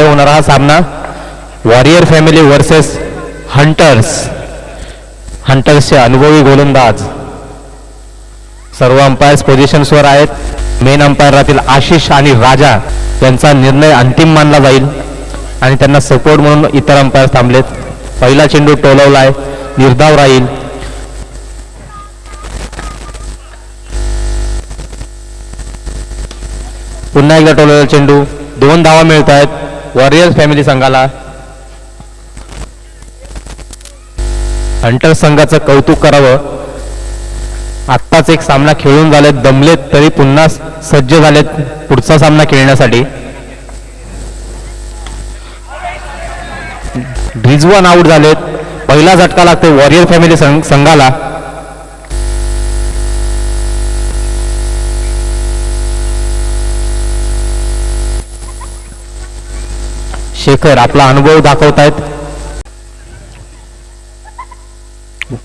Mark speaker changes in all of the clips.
Speaker 1: होणारा हा सामना वॉरियर फॅमिली वर्सेस हंटर्सचे अनुभवी गोलंदाज. सर्व अंपायर्स पोझिशन्सवर आहेत. मेन अंपायर राहतील आशिष आणि राजा यांचा निर्णय अंतिम मानला जाईल आणि त्यांना सपोर्ट म्हणून इतर अंपायर थांबलेत. पहिला चेंडू टोलवलाय, निर्धाव राहील. पुन्हा एकदा टोलवलेला चेंडू, 2 धावा मिळत आहेत वॉरियर फॅमिली संघाला. हंटर्स संघाचं कौतुक करावं, आत्ताच एक सामना खेळून झालेत, दमलेत तरी पुन्हा सज्ज झालेत पुढचा सामना खेळण्यासाठी. रिजवान आउट झालेत. पहिला झटका लागतो वॉरियर फॅमिली संघाला. शेखर आपला अनुभव दाखवतायत.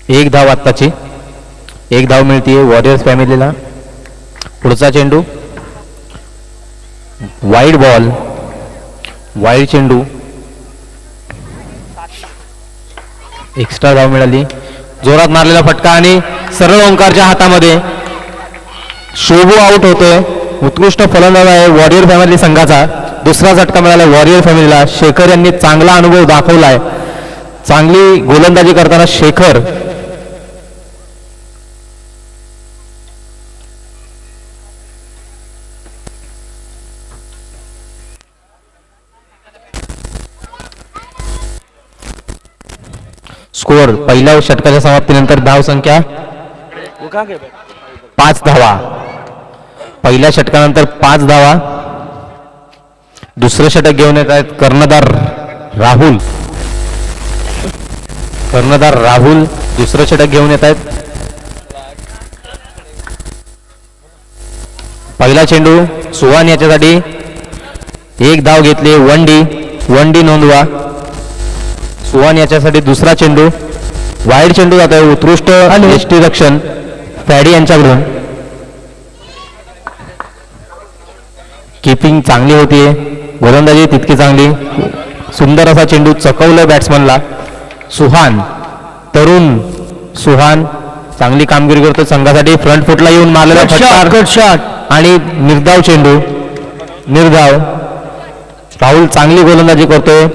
Speaker 1: 1 धाव आत्ताची, 1 धाव मिळतीये वॉरियर्स फॅमिलीला. पुढचा चेंडू वाईड बॉल, वाईड चेंडू, एक्स्ट्रा धाव मिळाली. जोरात मारलेला फटका आणि सरळ ओंकारच्या हातामध्ये. शोभू आउट होतोय. उत्कृष्ट फलंदाज आहे वॉरियर फॅमिली संघाचा. दुसरा झटका मिळाला वॉरियर फॅमिलीला. शेखर यांनी चांगला अनुभव दाखवलाय. चांगली गोलंदाजी करताना शेखर स्कोअर पहिल्या षटकाच्या समाप्तीनंतर धाव संख्या 5 धावा. पहिल्या षटकानंतर 5 धावा. दुसरं षटक घेऊन येत आहेत कर्णधार राहुल दुसरं षटक घेऊन येत आहेत. पहिला चेंडू सुहान याच्यासाठी 1 धाव घेतली. 1 डी नोंदवा. सुहान याच्यासाठी दुसरा चेंडू, वाईड चेंडू जात आहे. उत्कृष्ट यष्टी रक्षण फॅडी यांच्याकडून. कीपिंग चांगली होतीये, गोलंदाजी तितकी चांगली. सुंदर असा चेंडू चकवलं बॅट्समनला. सुहान, तरुण सुहान चांगली कामगिरी करतो संघासाठी. फ्रंट फुटला येऊन मारलेला फटका आणि निर्धाव चेंडू. निर्धाव. राहुल चांगली गोलंदाजी करतोय,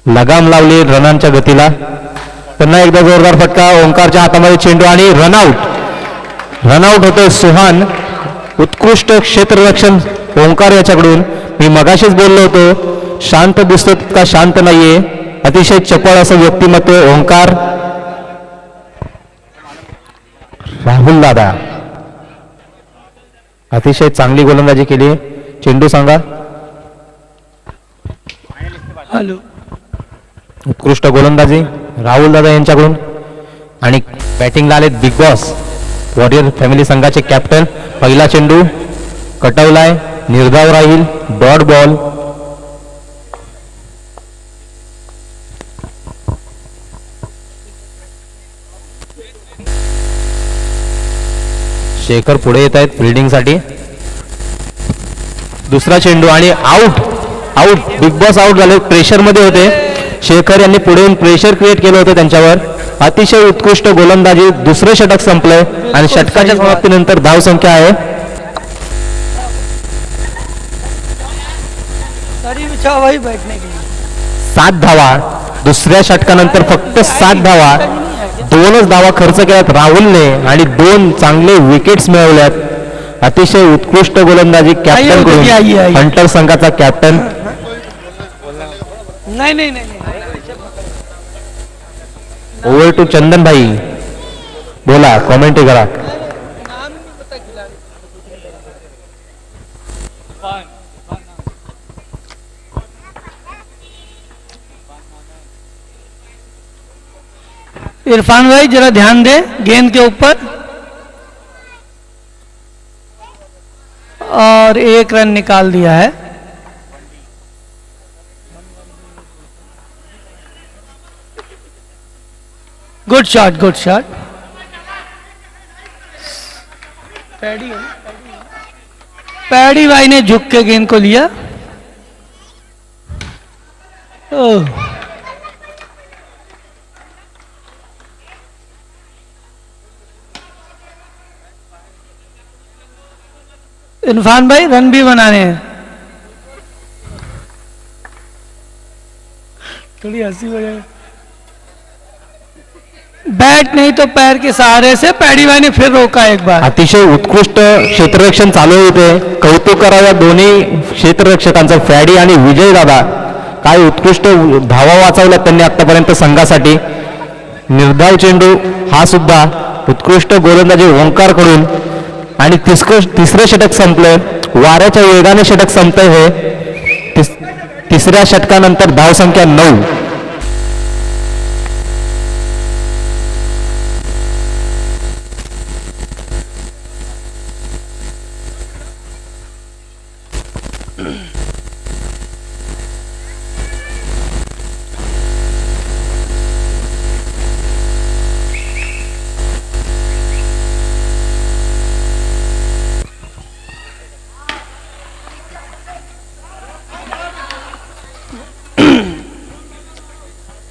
Speaker 1: लगाम लावली रनांच्या गतीला. पुन्हा एकदा जोरदार फटका, ओंकारच्या हातामध्ये चेंडू आणि रनआउट होतोय सुहान. उत्कृष्ट क्षेत्ररक्षण ओंकार याच्याकडून. मी मगाशीच बोललो होतो, शांत दिसतो तितका शांत नाहीये. अतिशय चपळ असं व्यक्तिमत्व ओंकार. राहुल दादा अतिशय चांगली गोलंदाजी केली. चेंडू सांगा.
Speaker 2: हॅलो.
Speaker 1: उत्कृष्ट गोलंदाजी राहुल दादा यांच्याकडून. आणि बॅटिंगला आले बिग बॉस वॉरियर फॅमिली संघाचे कॅप्टन. पहिला चेंडू कटवलाय, निर्धाव राहील, डॉट बॉल. शेखर पुढे येत आहेत फिल्डिंग साठी. दुसरा चेंडू आणि आउट. बिग बॉस आउट झाले, प्रेशर मध्ये होते. शेखर यांनी पुढे येऊन प्रेशर क्रिएट केलं होतं त्यांच्यावर. अतिशय उत्कृष्ट गोलंदाजी. दुसरं षटक संपलंय आणि षटकाच्या समाप्तीनंतर धाव संख्या आहे 7 धावा. दुसऱ्या षटकानंतर फक्त 7 धावा. 2च धावा खर्च केल्यात राहुलने आणि 2 चांगले विकेट्स मिळवल्यात. अतिशय उत्कृष्ट गोलंदाजी कॅप्टन कडून, हंटर संघाचा कॅप्टन.
Speaker 2: नाही.
Speaker 1: ओव्हर टू चंदन भाई, बोला, कॉमेंट्री करा.
Speaker 2: इरफान भाई जरा ध्यान दे गेंद के ऊपर. और 1 रन निकाल दिया है. Good shot. पैडी भाई ने झुक के गेंद को लिया. ओह, इरफान भाई रन भी बनाने हैं। थोड़ी हंसी हो जाए। बैट नहीं तो पैर के सहारे से पैडी भाई ने फिर रोका एक बार।
Speaker 1: अतिशय उत्कृष्ट क्षेत्ररक्षण चालू होते. कौतुक करावं या दोन्ही क्षेत्ररक्षकांचं, फॅडी आणि विजय दादा. काय उत्कृष्ट धावा वाचवल्या त्यांनी आतापर्यंत संघासाठी. निर्धाव चेंडू हा सुद्धा उत्कृष्ट गोलंदाजी ओंकार कडून. आणि तिसरं षटक संपलं. वाऱ्याच्या वेगाने षटक संपतंय हे. तिसऱ्या षटकानंतर धावसंख्या 9.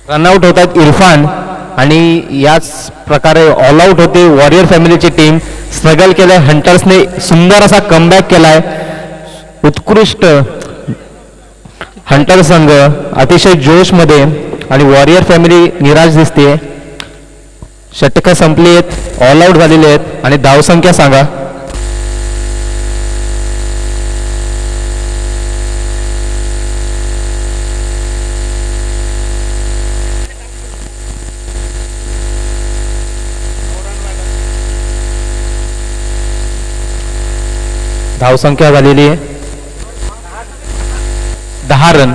Speaker 1: रनआउट होत आहेत इरफान आणि याच प्रकारे ऑल आउट होते वॉरियर फॅमिलीची टीम. स्ट्रगल केलंय हंटर्सने, सुंदर असा कमबॅक केलाय. उत्कृष्ट हंटर संघ अतिशय जोशमध्ये आणि वॉरियर फॅमिली निराश दिसते. षटकं संपली आहेत, ऑल आउट झालेले आहेत आणि धावसंख्या सांगा. धावसंख्या झालेली आहे 10 रन.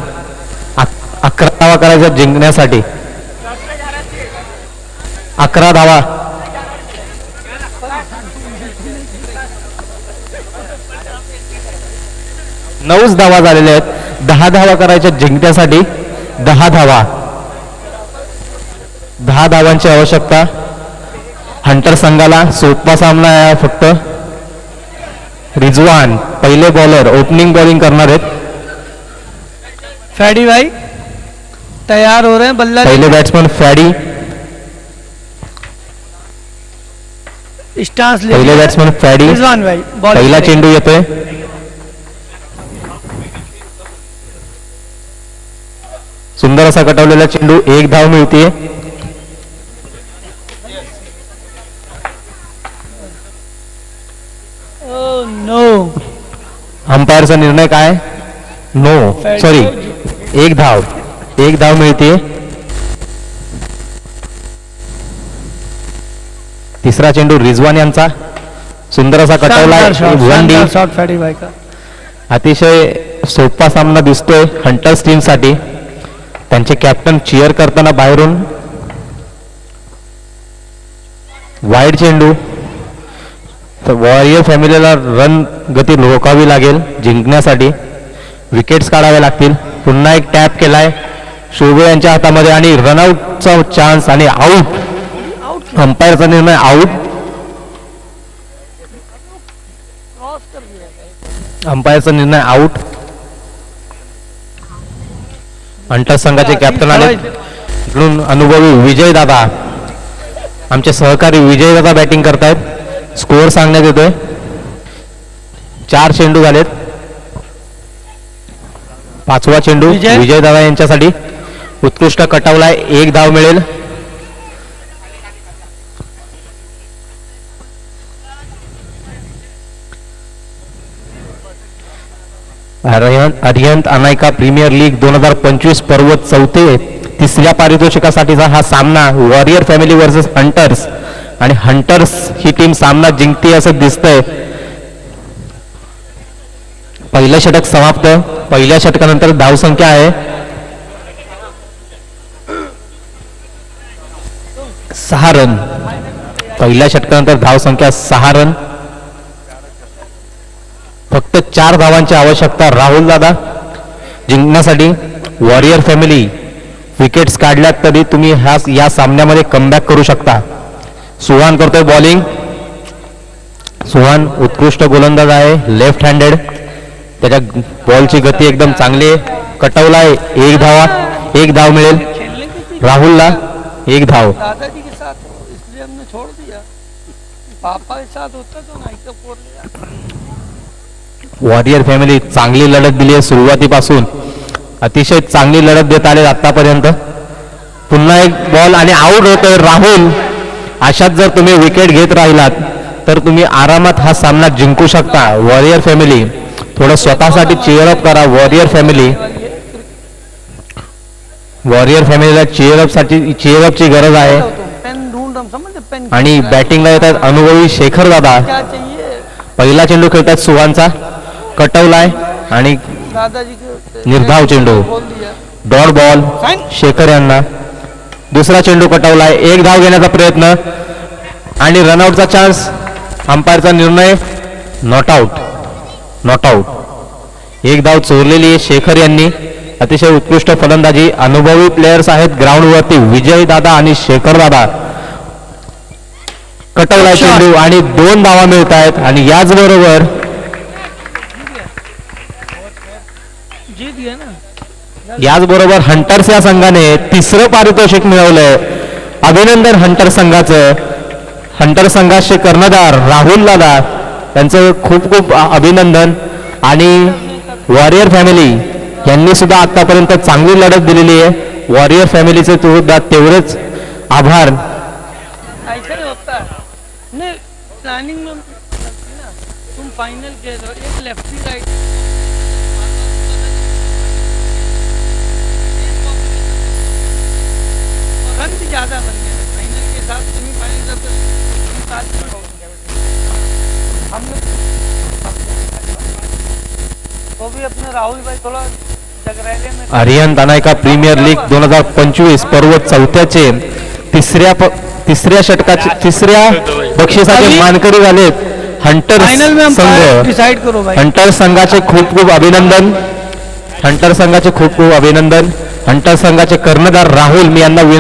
Speaker 1: 11 धावा करायच्या जिंकण्यासाठी. 11 धावा. नऊच धावा झालेल्या आहेत. 10 धावा करायच्या जिंकण्यासाठी. 10 धावा. 10 धावांची आवश्यकता. हंटर संघाला सोपा सामना आहे फक्त. रिजवान पहिले बॉलर, ओपनिंग बॉलिंग करणार आहेत.
Speaker 2: फैडी भाई तैयार हो रहे हैं बल्ला.
Speaker 1: पहिले बॅट्समन फॅडी.
Speaker 2: स्टांस ले.
Speaker 1: पहिले बॅट्समन फॅडी.
Speaker 2: रिजवान भाई
Speaker 1: पहिला चेंडू येतोय. सुंदर असा कटवलेला चेंडू. 1 धाव मिळते.
Speaker 2: नो.
Speaker 1: अंपायरचा निर्णय काय? नो, सॉरी, 1 धाव. 1 धाव मिळते. तिसरा चेंडू रिजवान यांचा. सुंदर असा कटवला.
Speaker 2: शॉट फैडी भाई का.
Speaker 1: अतिशय सोपा सामना दिसतोय हंटर्स टीम साठी. त्यांचे कॅप्टन चीअर करताना बाहेरून. वाईड चेंडू. तर वॉरियर फॅमिलीला रन गती रोखावी लागेल जिंकण्यासाठी. विकेट्स काढाव्या लागतील. पुन्हा एक टॅप केलाय शोभे यांच्या हातामध्ये आणि रनआउटचा चान्स आणि आउट. अंपायरचा निर्णय आउट. अंपायरचा निर्णय आउट. हंटर संघाचे कॅप्टन आले इकडून अनुभवी विजय दादा. आमचे सहकारी विजय दादा बॅटिंग करतायत. स्कोअर सांगण्यात येतोय. 4 चेंडू झालेत. 5वा चेंडू विजय दादा यांच्यासाठी. उत्कृष्ट कटवलाय. 1 धाव मिळेल. अरिहंत अनायका प्रीमियर लीग 2025 पर्व 3ऱ्या पारितोषिकासाठीचा हा सामना वॉरियर फॅमिली वर्सेस हंटर्स. आणि हंटर्स ही टीम सामना जिंकते असं दिसतंय. पहिलं षटक समाप्त. पहिल्या षटकानंतर धावसंख्या आहे 6 रन. पहिल्या षटकानंतर धावसंख्या 6 रन. फक्त 4 धावांची आवश्यकता राहुल दादा जिंकण्यासाठी. वॉरियर फॅमिली विकेट्स काढल्यात तरी तुम्ही या सामन्यामध्ये कमबॅक करू शकता. सुहान करतोय बॉलिंग. सुहान उत्कृष्ट गोलंदाज आहे. Left handed. त्याच्या बॉलची गती एकदम चांगली आहे. कटवलाय. 1 धावा. एक धाव मिळेल
Speaker 2: खेलने की थी
Speaker 1: राहुलला, एक धाव.
Speaker 2: दादाजी के साथ हो, इसलिए हमने छोड़ दिया. पापा के साथ होता तो नहीं तो फोड़ लिया.
Speaker 1: वॉरियर फॅमिली चांगली लढत दिली आहे सुरुवातीपासून, अतिशय चांगली लढत देत आले आतापर्यंत. पुन्हा एक बॉल आणि आउट होतोय राहुल. अशात जर तुम्ही विकेट घेत राहिलात तर तुम्ही आरामात हा सामना जिंकू शकता. वॉरियर फॅमिली थोडं स्वतःसाठी चीअरअप करा. वॉरियर फॅमिली, वॉरियर फॅमिलीला चीअरअपची गरज आहे.
Speaker 2: पेन ढूंढ रहा हूं, समझ पेन
Speaker 1: आणि बॅटिंगला येतात अनुभवी शेखर दादा.
Speaker 2: क्या चाहिए
Speaker 1: पहिला चेंडू खेळतात सुहानचा, कटवलाय आणि
Speaker 2: दादाजी के
Speaker 1: निर्धाव चेंडू,
Speaker 2: बोल दिया.
Speaker 1: डॉट बॉल शेखर यांना. दुसरा चेंडू कटवलाय, एक धाव घेण्याचा प्रयत्न आणि रनआउटचा चान्स. अंपायरचा निर्णय नॉट आउट. Not out. एक धाव चोरलेली आहे शेखर यांनी. अतिशय उत्कृष्ट फलंदाजी, अनुभवी प्लेयर्स आहेत ग्राउंडवरती, विजय दादा आणि शेखर दादा. कटवलाय चेंडू आणि 2 धावा मिळत आहेत. आणि याचबरोबर
Speaker 2: जीत गए ना.
Speaker 1: याचबरोबर हंटर्स या संघाने 3रं पारितोषिक मिळवलंय. अभिनंदन हंटर संघाचं. हंटर संघाचे कर्णधार राहुल दादा यांचं खूप खूप अभिनंदन. आणि वॉरियर फॅमिली यांनी सुद्धा आतापर्यंत चांगली लढत दिलेली आहे. वॉरियर फॅमिलीचे सुद्धा तेवढेच आभार.
Speaker 2: ऐसा ही होता है. नहीं प्लानिंग में ना तुम फाइनल के एक लेफ्टी राइट रन भी ज्यादा बन गए फाइनल के साथ सेमीफाइनल तक तो साथ में हो गया. हमने वो भी अपने राहुल भाई थोड़ा जगरैले में
Speaker 1: आर्यन दानायका प्रीमियर लीग 2025 पर्व 4चे तिसऱ्या षटकाचे 3ऱ्या बक्षिसाचे मानकरी झालेत हंटर
Speaker 2: फाइनल में हम
Speaker 1: संघ.
Speaker 2: डिसाइड करो भाई.
Speaker 1: हंटर संघाचे खूप खूप अभिनंदन. हंटर संघाचे खूप खूप अभिनंदन. हंटर संघाचे कर्णधार राहुल, मी यांना विनंती